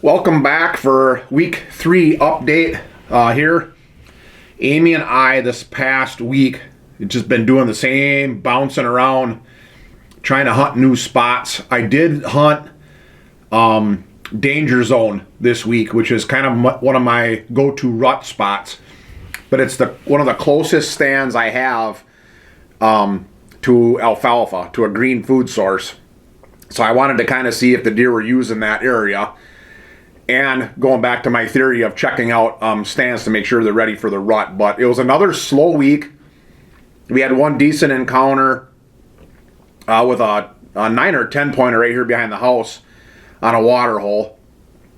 Welcome back for week 3 update here. Amy and I this past week just been doing the same, bouncing around, trying to hunt new spots. I did hunt Danger Zone this week, which is kind of one of my go-to rut spots. But it's one of the closest stands I have to alfalfa, to a green food source. So I wanted to kind of see if the deer were using that area. And going back to my theory of checking out stands to make sure they're ready for the rut. But it was another slow week. We had one decent encounter with a 9 or 10 pointer right here behind the house on a water hole.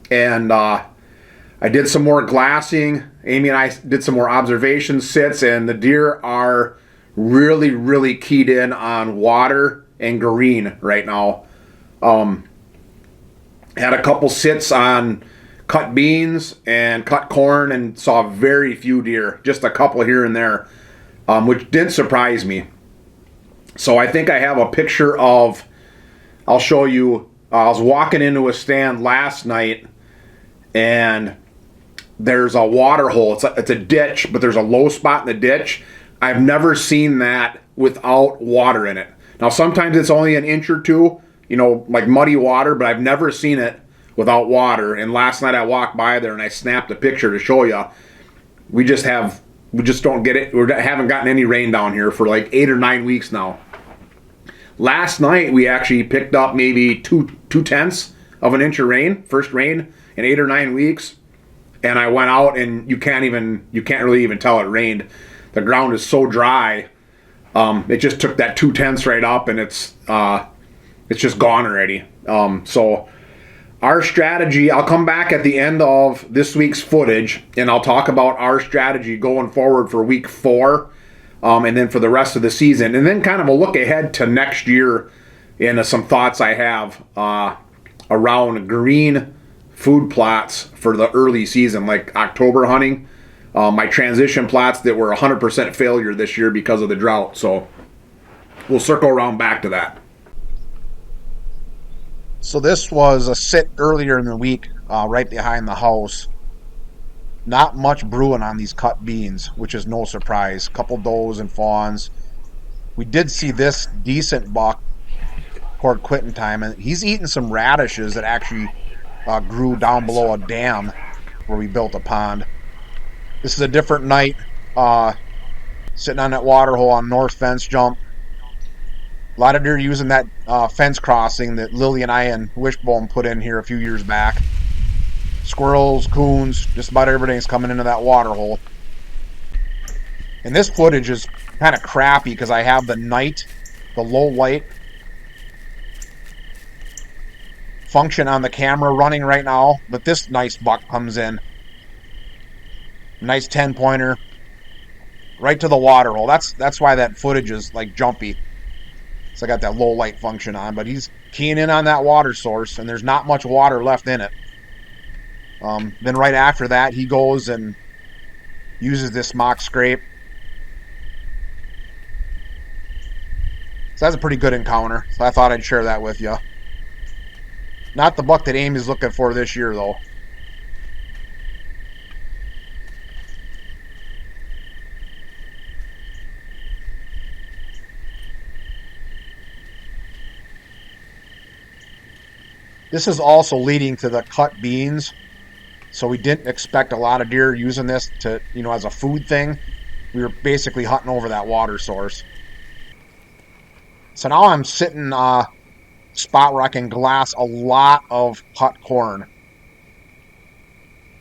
And I did some more glassing. Amy and I did some more observation sits, and the deer are really, really keyed in on water and green right now. Had a couple sits on cut beans and cut corn and saw very few deer, just a couple here and there, which didn't surprise me. So I think I have a picture of, I'll show you, I was walking into a stand last night and there's a water hole. It's a ditch, but there's a low spot in the ditch. I've never seen that without water in it. Now sometimes it's only an inch or two, like muddy water, but I've never seen it without water. And last night I walked by there and I snapped a picture to show you. We just don't get it. We haven't gotten any rain down here for like 8 or 9 weeks now. Last night we actually picked up maybe 2/10 of an inch of rain, first rain in 8 or 9 weeks. And I went out and you can't really even tell it rained. The ground is so dry. It just took that 2/10 right up, and it's just gone already. So our strategy, I'll come back at the end of this week's footage and I'll talk about our strategy going forward for week 4 and then for the rest of the season. And then kind of a look ahead to next year and some thoughts I have around green food plots for the early season, like October hunting. My transition plots that were 100% failure this year because of the drought. So we'll circle around back to that. So this was a sit earlier in the week, right behind the house. Not much brewing on these cut beans, which is no surprise. Couple does and fawns. We did see this decent buck toward quitting time, and he's eating some radishes that actually grew down below a dam where we built a pond. This is a different night, sitting on that water hole on North Fence Jump. A lot of deer using that fence crossing that Lily and I and Wishbone put in here a few years back. Squirrels, coons, just about everything's coming into that water hole. And this footage is kind of crappy because I have the low light function on the camera running right now. But this nice buck comes in. Nice 10 pointer. Right to the water hole. That's why that footage is like jumpy. So I got that low light function on, but he's keying in on that water source, and there's not much water left in it. Then right after that, he goes and uses this mock scrape. So that's a pretty good encounter. So I thought I'd share that with you. Not the buck that Amy's looking for this year, though. This is also leading to the cut beans. So we didn't expect a lot of deer using this to, as a food thing. We were basically hunting over that water source. So now I'm sitting a spot where I can glass a lot of cut corn.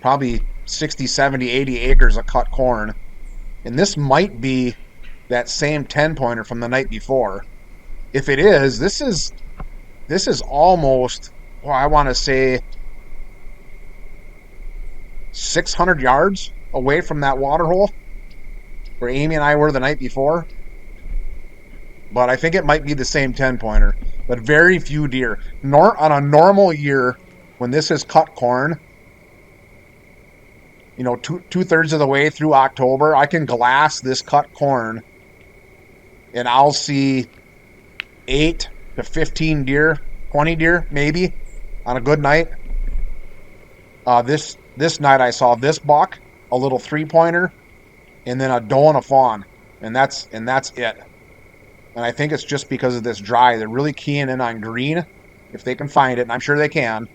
Probably 60, 70, 80 acres of cut corn. And this might be that same 10 pointer from the night before. If it is, this is almost, I want to say 600 yards away from that water hole where Amy and I were the night before. But I think it might be the same 10 pointer. But very few deer. On a normal year, when this is cut corn, two-thirds of the way through October, I can glass this cut corn and I'll see 8 to 15 deer, 20 deer maybe on a good night. This night I saw this buck, a little 3-pointer, and then a doe and a fawn, and that's it. And I think it's just because of this dry. They're really keying in on green, if they can find it, and I'm sure they can,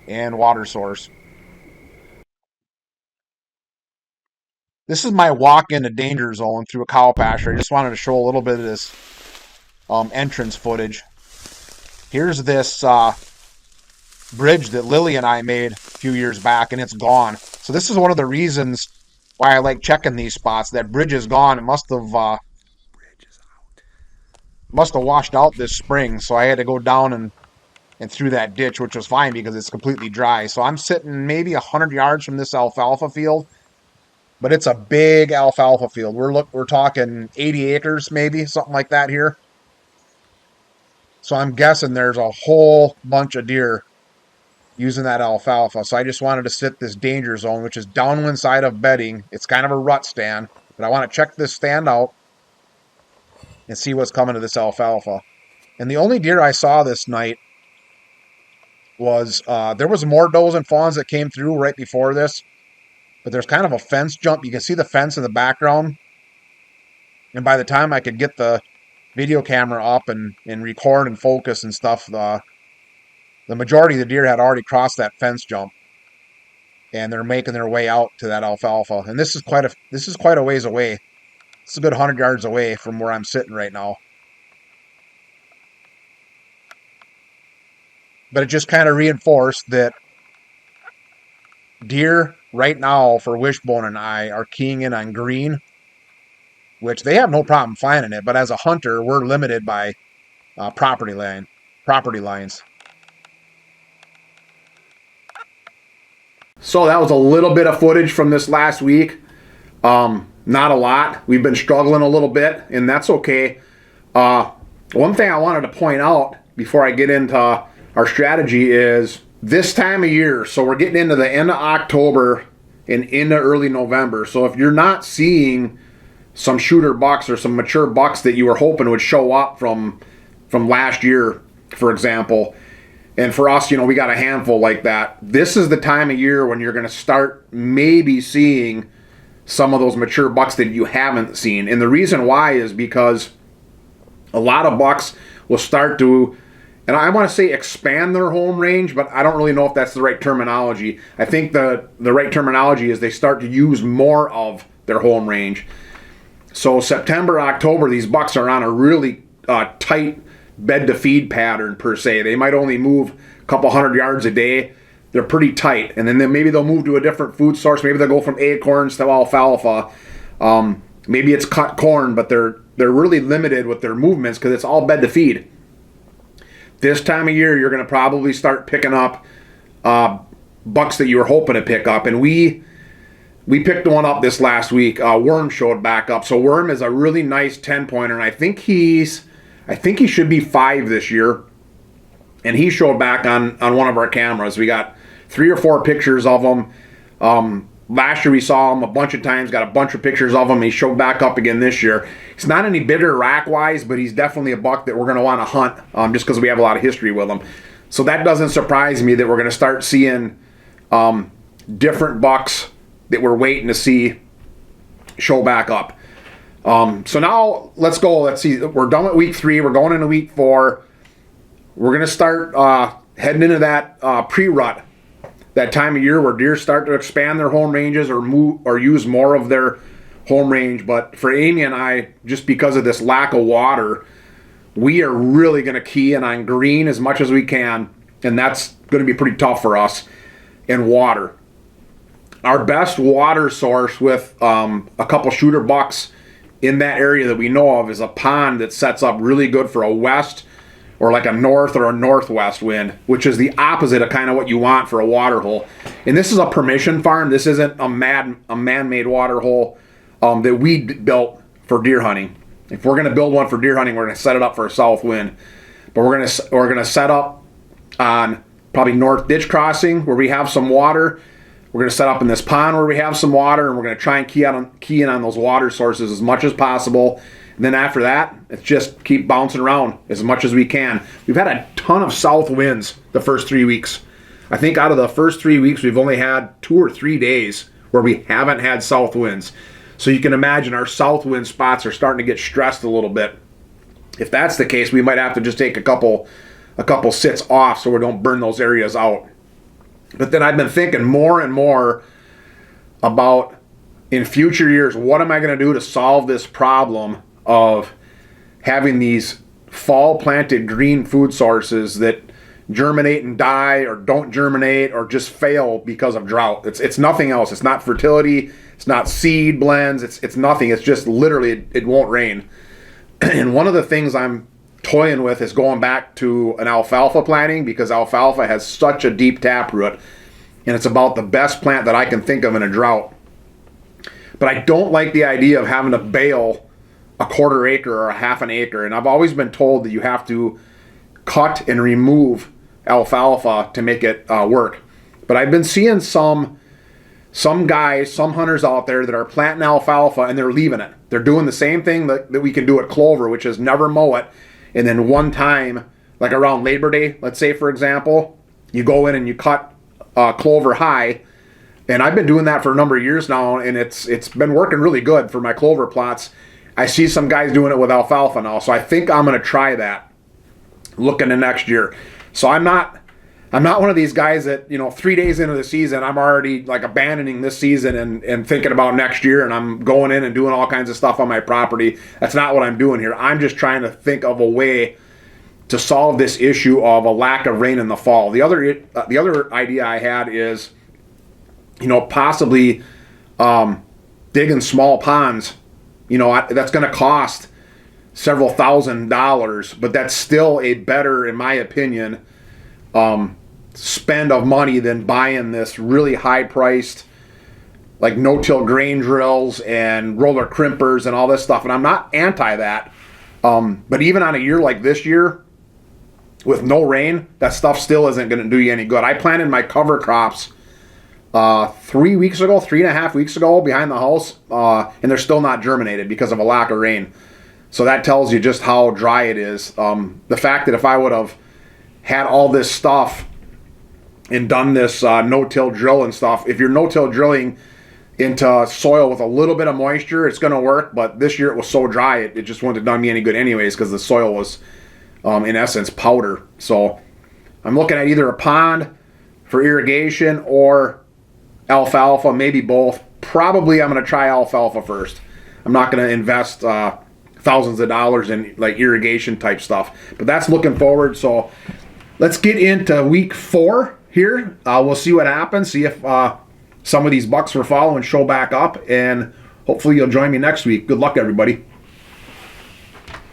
and water source. This is my walk into danger zone through a cow pasture. I just wanted to show a little bit of this entrance footage. Here's this bridge that Lily and I made a few years back, and it's gone. So this is one of the reasons why I like checking these spots. That bridge is gone. It must have washed out this spring, so I had to go down and through that ditch, which was fine because it's completely dry. So I'm sitting maybe 100 yards from this alfalfa field, but it's a big alfalfa field. We're talking 80 acres, maybe something like that here. So I'm guessing there's a whole bunch of deer using that alfalfa. So I just wanted to sit this danger zone, which is downwind side of bedding. It's kind of a rut stand, but I want to check this stand out and see what's coming to this alfalfa. And the only deer I saw this night was there was more does and fawns that came through right before this, but there's kind of a fence jump. You can see the fence in the background, and by the time I could get the video camera up and record and focus and stuff, the majority of the deer had already crossed that fence jump, and they're making their way out to that alfalfa. And this is quite a ways away. It's a good 100 yards away from where I'm sitting right now. But it just kind of reinforced that deer right now for Wishbone and I are keying in on green, which they have no problem finding it. But as a hunter, we're limited by property lines. So that was a little bit of footage from this last week. Not a lot. We've been struggling a little bit, and that's okay. One thing I wanted to point out before I get into our strategy is this time of year. So we're getting into the end of October and into early November. So if you're not seeing some shooter bucks or some mature bucks that you were hoping would show up from last year, for example, and for us, we got a handful like that. This is the time of year when you're going to start maybe seeing some of those mature bucks that you haven't seen. And the reason why is because a lot of bucks will start to, and I want to say expand their home range, but I don't really know if that's the right terminology. I think the right terminology is they start to use more of their home range. So September, October, these bucks are on a really tight bed to feed pattern per se. They might only move a couple 100 yards a day. They're pretty tight, and then maybe they'll move to a different food source. Maybe they'll go from acorns to alfalfa. Maybe it's cut corn, but they're really limited with their movements because it's all bed to feed. This time of year, you're going to probably start picking up bucks that you were hoping to pick up, and we picked one up this last week. Worm showed back up. So Worm is a really nice 10-pointer, and I think he should be 5 this year. And he showed back on one of our cameras. We got 3 or 4 pictures of him. Last year we saw him a bunch of times, got a bunch of pictures of him. He showed back up again this year. He's not any bigger rack-wise, but he's definitely a buck that we're going to want to hunt just because we have a lot of history with him. So that doesn't surprise me that we're going to start seeing different bucks that we're waiting to see show back up. So now let's go. Let's see. We're done with week 3. We're going into week 4. We're going to start heading into that pre-rut, that time of year where deer start to expand their home ranges or move or use more of their home range. But for Amy and I, just because of this lack of water, we are really going to key in on green as much as we can, and that's going to be pretty tough for us, and water. Our best water source with a couple shooter bucks in that area that we know of is a pond that sets up really good for a west or like a north or a northwest wind, which is the opposite of kind of what you want for a water hole. And this is a permission farm. This isn't a man-made water hole that we built for deer hunting. If we're going to build one for deer hunting, we're going to set it up for a south wind. But we're going to set up on probably north ditch crossing where we have some water. We're going to set up in this pond where we have some water, and we're going to try and key in on those water sources as much as possible. And then after that, it's just keep bouncing around as much as we can. We've had a ton of south winds the first 3 weeks. I think out of the first 3 weeks, we've only had 2 or 3 days where we haven't had south winds. So you can imagine our south wind spots are starting to get stressed a little bit. If that's the case, we might have to just take a couple sits off so we don't burn those areas out. But then I've been thinking more and more about, in future years, what am I going to do to solve this problem of having these fall planted green food sources that germinate and die, or don't germinate, or just fail because of drought. It's nothing else. It's not fertility. It's not seed blends. It's nothing. It's just literally it won't rain. And one of the things I'm toying with is going back to an alfalfa planting, because alfalfa has such a deep taproot, and it's about the best plant that I can think of in a drought. But I don't like the idea of having to bale a 1/4 acre or a 1/2 acre. And I've always been told that you have to cut and remove alfalfa to make it work. But I've been seeing some guys, some hunters out there that are planting alfalfa and they're leaving it. They're doing the same thing that we can do at clover, which is never mow it. And then one time, like around Labor Day, let's say, for example, you go in and you cut clover high. And I've been doing that for a number of years now, and it's been working really good for my clover plots. I see some guys doing it with alfalfa now, so I think I'm going to try that looking to next year. So I'm not one of these guys that, 3 days into the season, I'm already like abandoning this season and thinking about next year, and I'm going in and doing all kinds of stuff on my property. That's not what I'm doing here. I'm just trying to think of a way to solve this issue of a lack of rain in the fall. The other idea I had is, possibly digging small ponds. That's going to cost several $1,000s, but that's still a better, in my opinion, spend of money than buying this really high-priced, like no-till grain drills and roller crimpers and all this stuff. And I'm not anti that, but even on a year like this year, with no rain, that stuff still isn't going to do you any good. I planted my cover crops 3.5 weeks ago behind the house, and they're still not germinated because of a lack of rain. So that tells you just how dry it is. The fact that if I would have had all this stuff and done this no-till drill and stuff, if you're no-till drilling into soil with a little bit of moisture, it's going to work. But this year it was so dry, it just wouldn't have done me any good anyways, because the soil was, in essence, powder. So I'm looking at either a pond for irrigation or alfalfa, maybe both. Probably I'm going to try alfalfa first. I'm not going to invest thousands of dollars in like irrigation type stuff, but that's looking forward. So let's get into week 4 here. We'll see what happens, see if some of these bucks we're following show back up, and hopefully you'll join me next week. Good luck, everybody.